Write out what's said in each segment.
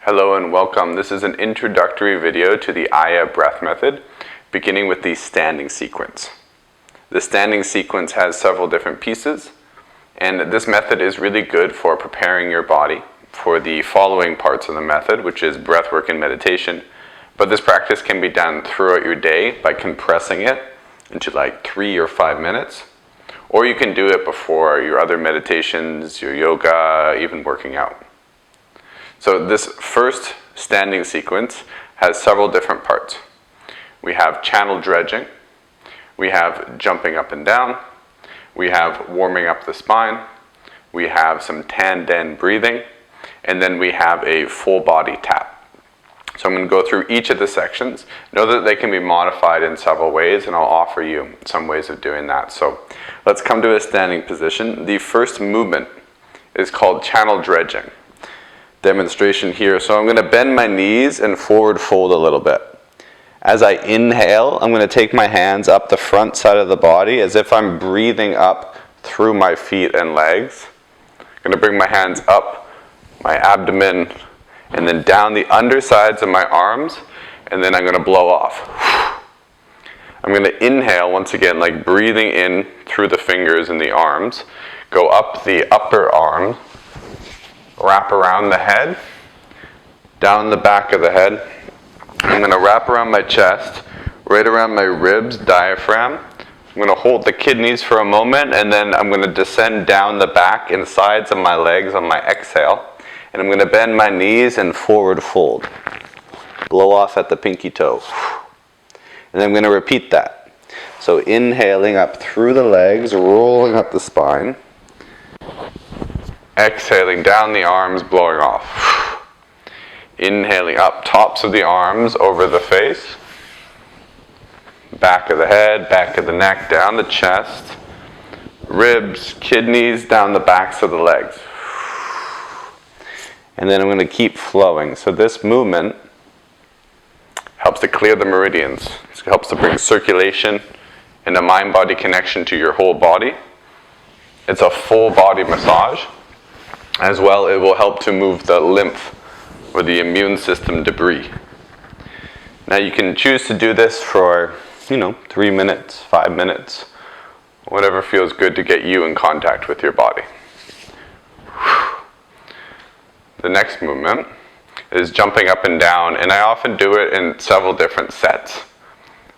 Hello and welcome. This is an introductory video to the Aya breath method, beginning with the standing sequence. The standing sequence has several different pieces, and this method is really good for preparing your body for the following parts of the method, which is breathwork and meditation. But this practice can be done throughout your day by compressing it into like 3 or 5 minutes, or you can do it before your other meditations, your yoga, even working out. So this first standing sequence has several different parts. We have channel dredging, we have jumping up and down, we have warming up the spine, we have some tanden breathing, and then we have a full body tap. So I'm going to go through each of the sections. Know that they can be modified in several ways, and I'll offer you some ways of doing that. So let's come to a standing position. The first movement is called channel dredging. Demonstration here. So I'm going to bend my knees and forward fold a little bit. As I inhale, I'm going to take my hands up the front side of the body as if I'm breathing up through my feet and legs. I'm going to bring my hands up, my abdomen, and then down the undersides of my arms, and then I'm going to blow off. I'm going to inhale once again, like breathing in through the fingers and the arms, go up the upper arm, wrap around the head, down the back of the head. I'm going to wrap around my chest, right around my ribs, diaphragm. I'm going to hold the kidneys for a moment, and then I'm going to descend down the back and sides of my legs on my exhale. And I'm going to bend my knees and forward fold. Blow off at the pinky toe. And I'm going to repeat that. So inhaling up through the legs, rolling up the spine. Exhaling down the arms, blowing off. Inhaling up tops of the arms over the face. Back of the head, back of the neck, down the chest. Ribs, kidneys, down the backs of the legs. And then I'm going to keep flowing. So this movement helps to clear the meridians. It helps to bring circulation and a mind-body connection to your whole body. It's a full body massage. As well, it will help to move the lymph or the immune system debris. Now you can choose to do this for, 3 minutes, 5 minutes, whatever feels good to get you in contact with your body. The next movement is jumping up and down, and I often do it in several different sets.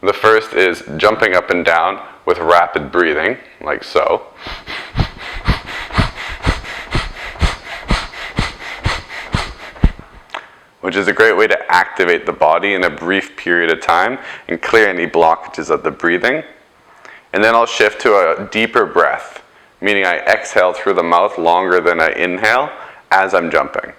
The first is jumping up and down with rapid breathing, like so. Which is a great way to activate the body in a brief period of time and clear any blockages of the breathing. And then I'll shift to a deeper breath, meaning I exhale through the mouth longer than I inhale as I'm jumping.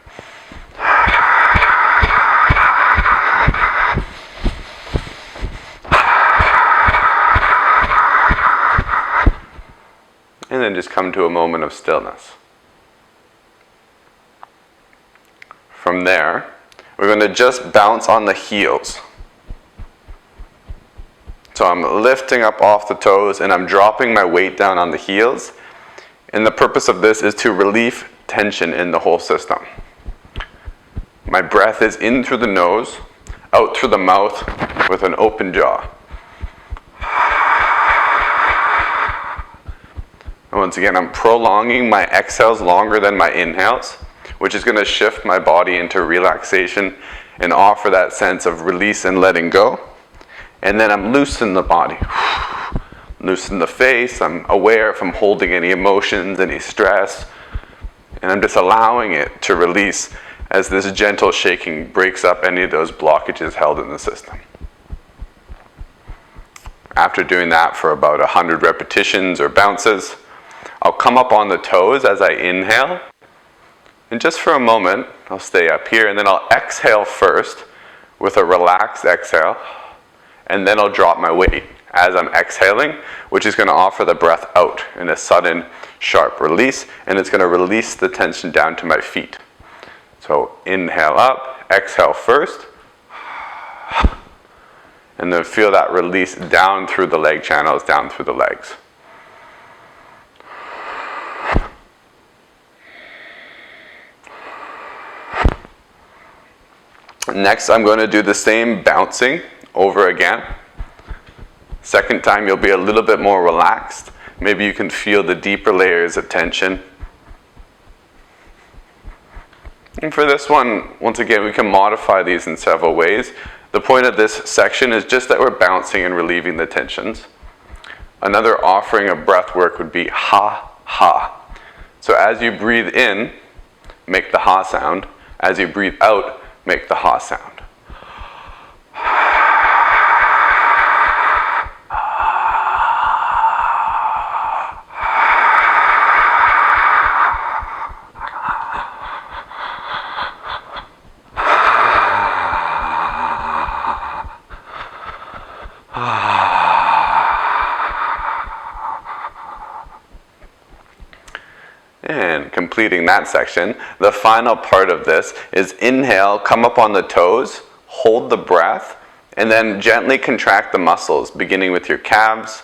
And then just come to a moment of stillness. From there, we're going to just bounce on the heels. So I'm lifting up off the toes and I'm dropping my weight down on the heels. And the purpose of this is to relieve tension in the whole system. My breath is in through the nose, out through the mouth with an open jaw. And once again, I'm prolonging my exhales longer than my inhales, which is going to shift my body into relaxation and offer that sense of release and letting go. And then I'm loosening the body. Loosen the face. I'm aware if I'm holding any emotions, any stress. And I'm just allowing it to release as this gentle shaking breaks up any of those blockages held in the system. After doing that for about 100 repetitions or bounces, I'll come up on the toes as I inhale. And just for a moment, I'll stay up here, and then I'll exhale first with a relaxed exhale, and then I'll drop my weight as I'm exhaling, which is going to offer the breath out in a sudden, sharp release, and it's going to release the tension down to my feet. So inhale up, exhale first, and then feel that release down through the leg channels, down through the legs. Next, I'm going to do the same bouncing over again. Second time, you'll be a little bit more relaxed. Maybe you can feel the deeper layers of tension. And for this one, once again, we can modify these in several ways. The point of this section is just that we're bouncing and relieving the tensions. Another offering of breath work would be ha, ha. So as you breathe in, make the ha sound. As you breathe out, make the ha sound. And completing that section, the final part of this is inhale, come up on the toes, hold the breath, and then gently contract the muscles, beginning with your calves,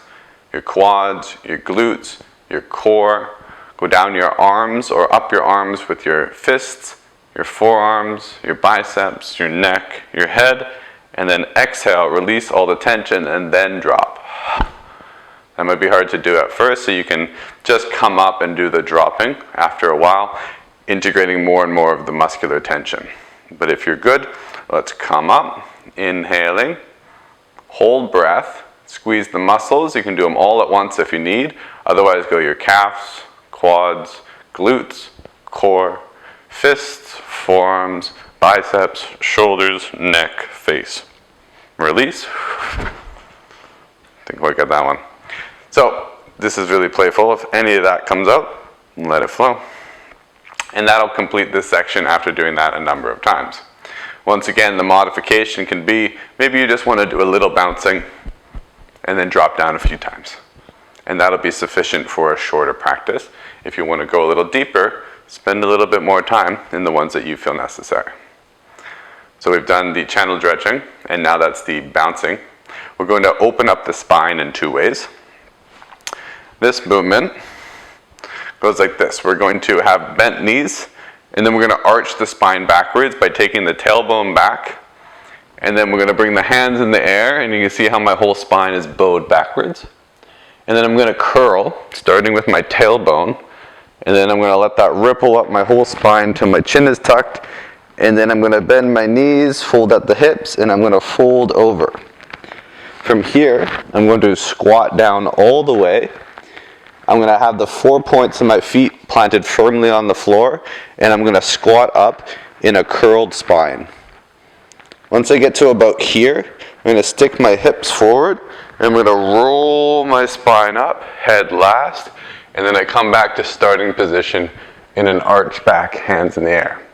your quads, your glutes, your core. Go down your arms or up your arms with your fists, your forearms, your biceps, your neck, your head, and then exhale, release all the tension, and then drop. That might be hard to do at first, so you can just come up and do the dropping after a while, integrating more and more of the muscular tension. But if you're good, let's come up, inhaling, hold breath, squeeze the muscles. You can do them all at once if you need. Otherwise, go your calves, quads, glutes, core, fists, forearms, biceps, shoulders, neck, face. Release. I think we'll get that one. So this is really playful. If any of that comes out, let it flow. And that'll complete this section after doing that a number of times. Once again, the modification can be, maybe you just want to do a little bouncing and then drop down a few times. And that'll be sufficient for a shorter practice. If you want to go a little deeper, spend a little bit more time in the ones that you feel necessary. So we've done the channel stretching, and now that's the bouncing. We're going to open up the spine in two ways. This movement goes like this. We're going to have bent knees, and then we're going to arch the spine backwards by taking the tailbone back. And then we're going to bring the hands in the air, and you can see how my whole spine is bowed backwards. And then I'm going to curl, starting with my tailbone. And then I'm going to let that ripple up my whole spine till my chin is tucked. And then I'm going to bend my knees, fold at the hips, and I'm going to fold over. From here, I'm going to squat down all the way. I'm going to have the 4 points of my feet planted firmly on the floor, and I'm going to squat up in a curled spine. Once I get to about here, I'm going to stick my hips forward, and I'm going to roll my spine up, head last, and then I come back to starting position in an arch back, hands in the air.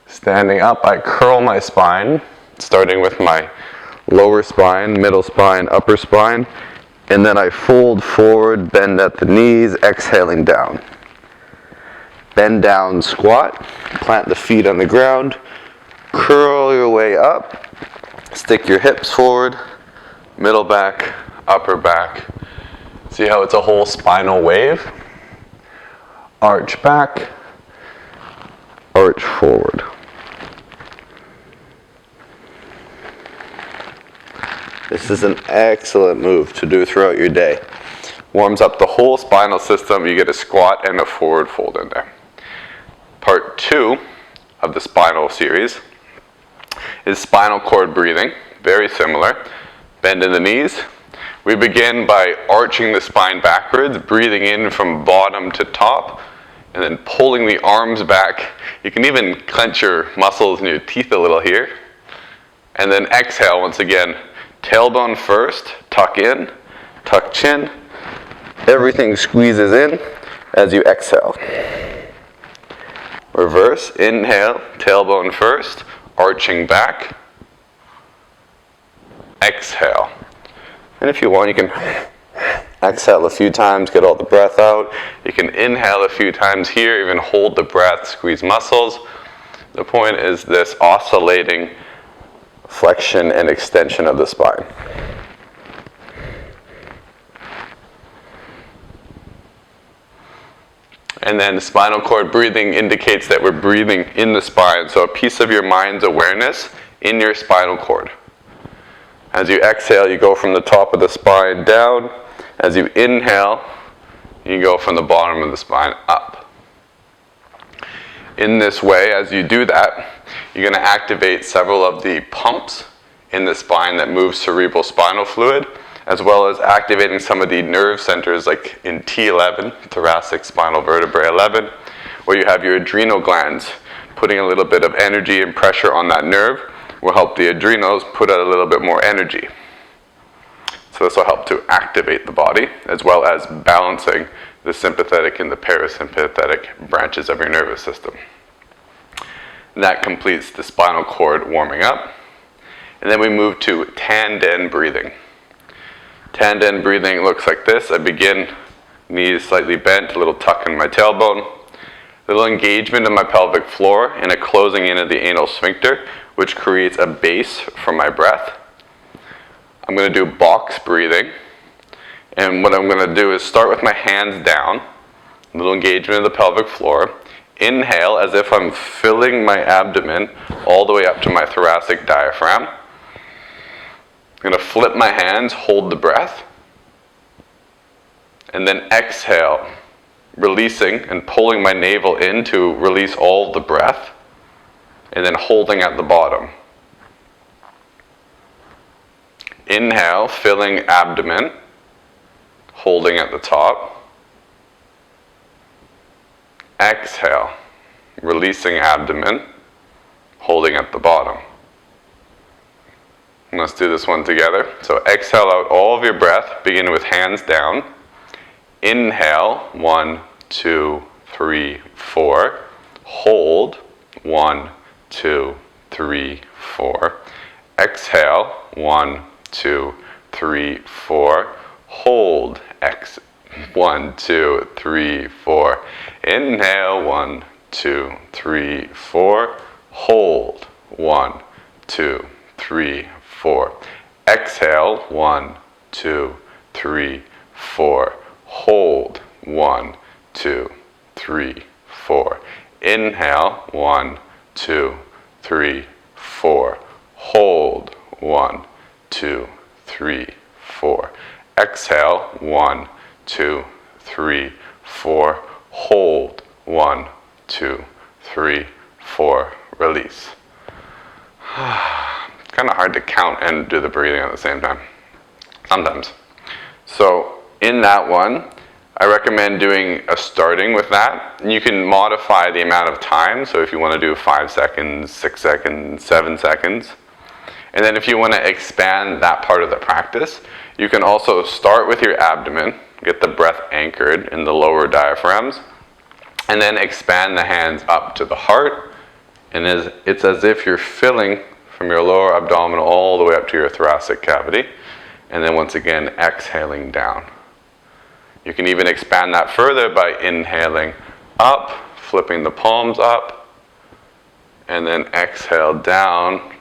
Standing up, I curl my spine, starting with my lower spine, middle spine, upper spine, and then I fold forward, bend at the knees, exhaling down. Bend down, squat, plant the feet on the ground, curl your way up, stick your hips forward, middle back, upper back. See how it's a whole spinal wave? Arch back, arch forward. This is an excellent move to do throughout your day. Warms up the whole spinal system. You get a squat and a forward fold in there. Part 2 of the spinal series is spinal cord breathing. Very similar. Bend in the knees. We begin by arching the spine backwards, breathing in from bottom to top, and then pulling the arms back. You can even clench your muscles in your teeth a little here. And then exhale once again. Tailbone first, tuck in, tuck chin. Everything squeezes in as you exhale. Reverse, inhale, tailbone first, arching back. Exhale. And if you want, you can exhale a few times, get all the breath out. You can inhale a few times here, even hold the breath, squeeze muscles. The point is this oscillating flexion and extension of the spine. And then spinal cord breathing indicates that we're breathing in the spine. So a piece of your mind's awareness in your spinal cord. As you exhale, you go from the top of the spine down. As you inhale, you go from the bottom of the spine up. In this way, as you do that, you're going to activate several of the pumps in the spine that move cerebral spinal fluid, as well as activating some of the nerve centers like in T11, thoracic spinal vertebrae 11, where you have your adrenal glands. Putting a little bit of energy and pressure on that nerve will help the adrenals put out a little bit more energy. So this will help to activate the body, as well as balancing the sympathetic and the parasympathetic branches of your nervous system. And that completes the spinal cord warming up. And then we move to Tanden breathing. Tanden breathing looks like this. I begin, knees slightly bent, a little tuck in my tailbone, a little engagement of my pelvic floor, and a closing in of the anal sphincter, which creates a base for my breath. I'm going to do box breathing. And what I'm going to do is start with my hands down, a little engagement of the pelvic floor. Inhale as if I'm filling my abdomen all the way up to my thoracic diaphragm. I'm going to flip my hands, hold the breath. And then exhale, releasing and pulling my navel in to release all the breath. And then holding at the bottom. Inhale, filling abdomen, holding at the top. Exhale, releasing abdomen, holding at the bottom. And let's do this one together. So exhale out all of your breath, begin with hands down. Inhale, 1, 2, 3, 4. Hold, 1, 2, 3, 4. Exhale, 1, 2, 3, 4. Hold, 1, 2, 3, 4. Inhale, 1, 2, 3, 4. Hold, 1, 2, 3, 4. Exhale, 1, 2, 3, 4. Hold, 1, 2, 3, 4. Inhale, 1, 2, 3, 4. Hold, 1, 2, 3, 4. Exhale, 1, 2, 3, 4. Hold, 1, 2, 3, 4. Release. Kind of hard to count and do the breathing at the same time. Sometimes. So in that one, I recommend doing a starting with that. And you can modify the amount of time. So if you want to do 5 seconds, 6 seconds, 7 seconds. And then if you want to expand that part of the practice, you can also start with your abdomen, get the breath anchored in the lower diaphragms, and then expand the hands up to the heart. And it's as if you're filling from your lower abdominal all the way up to your thoracic cavity. And then once again, exhaling down. You can even expand that further by inhaling up, flipping the palms up, and then exhale down.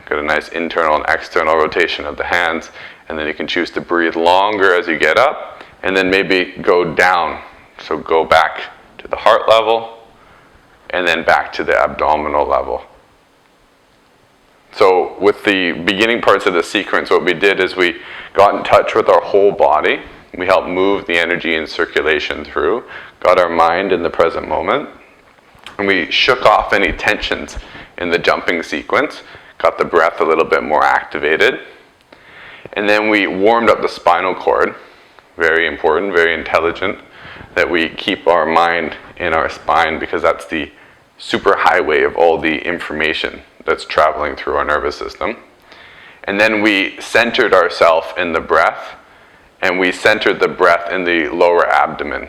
Get a nice internal and external rotation of the hands. And then you can choose to breathe longer as you get up, and then maybe go down. So go back to the heart level, and then back to the abdominal level. So with the beginning parts of the sequence, what we did is we got in touch with our whole body. We helped move the energy and circulation through, got our mind in the present moment, and we shook off any tensions in the jumping sequence, got the breath a little bit more activated. And then we warmed up the spinal cord. Very important, very intelligent, that we keep our mind in our spine, because that's the superhighway of all the information that's traveling through our nervous system. And then we centered ourselves in the breath, and we centered the breath in the lower abdomen,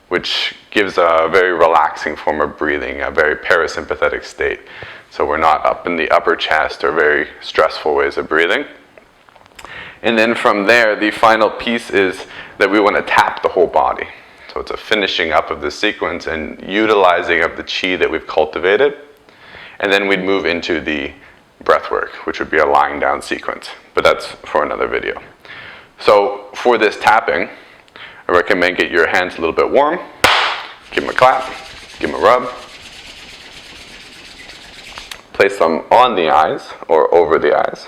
which gives a very relaxing form of breathing, a very parasympathetic state. So we're not up in the upper chest or very stressful ways of breathing. And then from there, the final piece is that we want to tap the whole body. So it's a finishing up of the sequence and utilizing of the chi that we've cultivated. And then we'd move into the breathwork, which would be a lying down sequence. But that's for another video. So for this tapping, I recommend get your hands a little bit warm. Give them a clap, give them a rub. Place them on the eyes or over the eyes.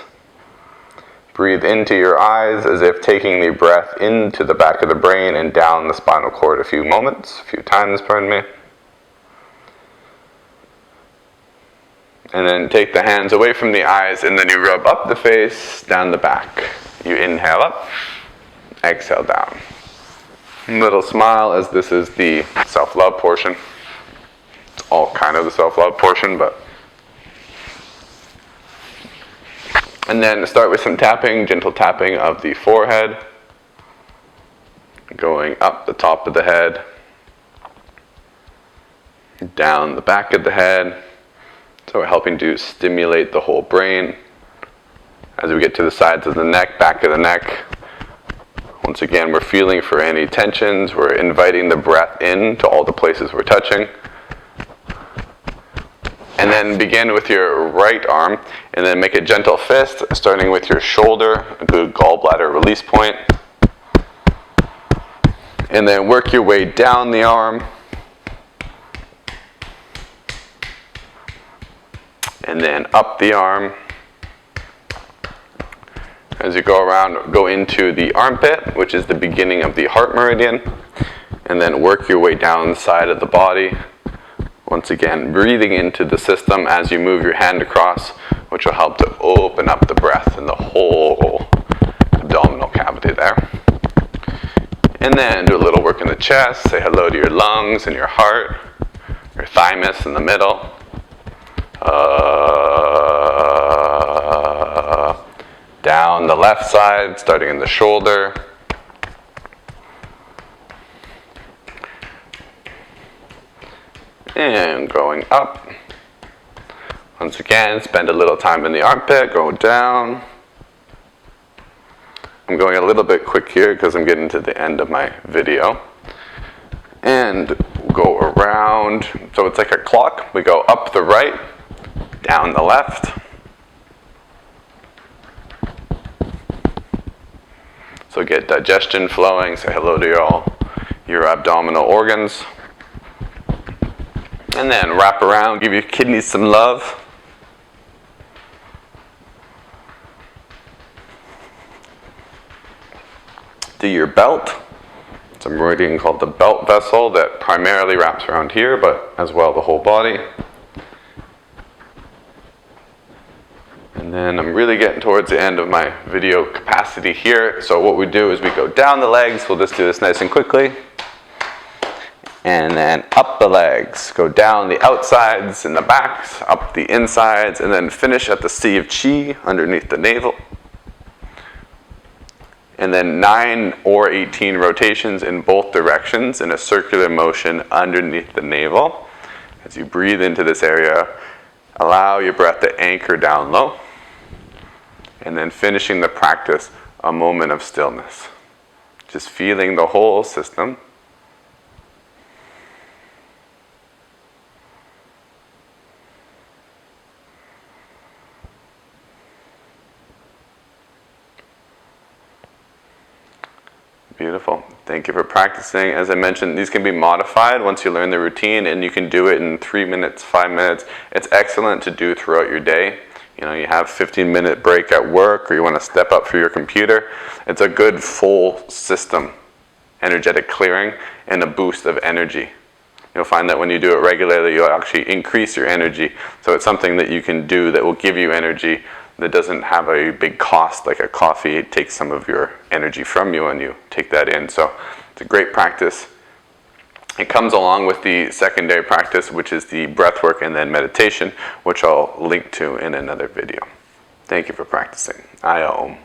Breathe into your eyes as if taking the breath into the back of the brain and down the spinal cord a few times, pardon me. And then take the hands away from the eyes and then you rub up the face, down the back. You inhale up, exhale down. Little smile as this is the self-love portion. It's all kind of the self-love portion, but. And then start with some tapping, gentle tapping of the forehead, going up the top of the head, down the back of the head. So we're helping to stimulate the whole brain. As we get to the sides of the neck, back of the neck, once again we're feeling for any tensions, we're inviting the breath in to all the places we're touching. And then begin with your right arm, and then make a gentle fist, starting with your shoulder, a good gallbladder release point. And then work your way down the arm. And then up the arm. As you go around, go into the armpit, which is the beginning of the heart meridian. And then work your way down the side of the body. Once again, breathing into the system as you move your hand across, which will help to open up the breath in the whole abdominal cavity there. And then do a little work in the chest. Say hello to your lungs and your heart, your thymus in the middle. Down the left side, starting in the shoulder. And going up. Once again, spend a little time in the armpit, go down. I'm going a little bit quick here because I'm getting to the end of my video. And go around. So it's like a clock. We go up the right, down the left. So get digestion flowing. Say hello to your abdominal organs. And then wrap around, give your kidneys some love. Do your belt. It's a meridian called the belt vessel that primarily wraps around here, but as well the whole body. And then I'm really getting towards the end of my video capacity here. So what we do is we go down the legs. We'll just do this nice and quickly. And then up the legs, go down the outsides and the backs, up the insides, and then finish at the sea of Qi underneath the navel. And then 9 or 18 rotations in both directions in a circular motion underneath the navel. As you breathe into this area, allow your breath to anchor down low. And then finishing the practice, a moment of stillness. Just feeling the whole system. Beautiful. Thank you for practicing. As I mentioned, these can be modified once you learn the routine, and you can do it in 3 minutes, 5 minutes. It's excellent to do throughout your day. You know, you have 15-minute break at work, or you want to step up for your computer. It's a good full system, energetic clearing, and a boost of energy. You'll find that when you do it regularly, you'll actually increase your energy. So it's something that you can do that will give you energy that doesn't have a big cost like a coffee. It takes some of your energy from you and you take that in. So it's a great practice. It comes along with the secondary practice, which is the breathwork and then meditation, which I'll link to in another video. Thank you for practicing. Aya Om.